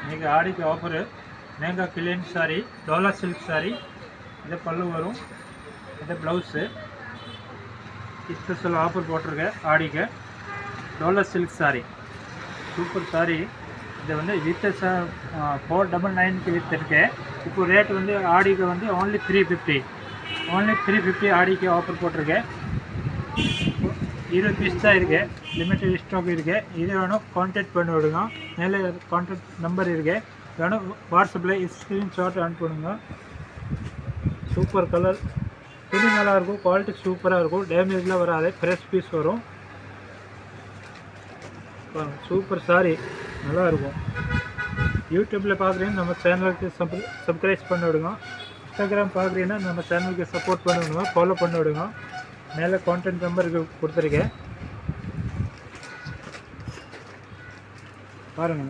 இன்றைக்கி ஆடிக்கு offer manga Cleanth sorry, Dola silk sorry. இது பல்லு வரும், இது ப்ளவுஸு. ஸ்பெஷல் ஆஃபர் போட்டிருக்கேன் ஆடிக்கு. Dola silk sorry, super sorry. இது வந்து வித் 499க்கு விற்றுருக்கேன். இப்போ ரேட் வந்து ஆடிக்கு வந்து ஓன்லி 350 ஆடிக்கு ஆஃபர் போட்டிருக்கேன். 20 பீஸ் தான் இருக்குது, லிமிட்டட் ஸ்டாக் இருக்குது. இது வேணும் கான்டாக்ட் பண்ணி விடுங்க. மேலே கான்டாக்ட் நம்பர் இருக்குது, வேணும் வாட்ஸ்அப்பில் ஸ்க்ரீன்ஷாட் அனுப்பிவிடுங்க. சூப்பர் கலர், துணி நல்லாயிருக்கும், குவாலிட்டி சூப்பராக இருக்கும், டேமேஜ்லாம் வராது, ஃப்ரெஷ் பீஸ் வரும். சூப்பர் சாரி, நல்லாயிருக்கும். யூடியூப்பில் பார்க்குறீங்கன்னா நம்ம சேனலுக்கு சப்ஸ்கிரைப் பண்ணி விடுங்க. இன்ஸ்டாகிராம் பார்க்குறீங்கன்னா நம்ம சேனலுக்கு சப்போர்ட் பண்ணி விடுங்க, ஃபாலோ பண்ணி விடுங்க. மேலே கான்டாக்ட் நம்பருக்கு கொடுத்துருக்கேன், பாருங்கள்.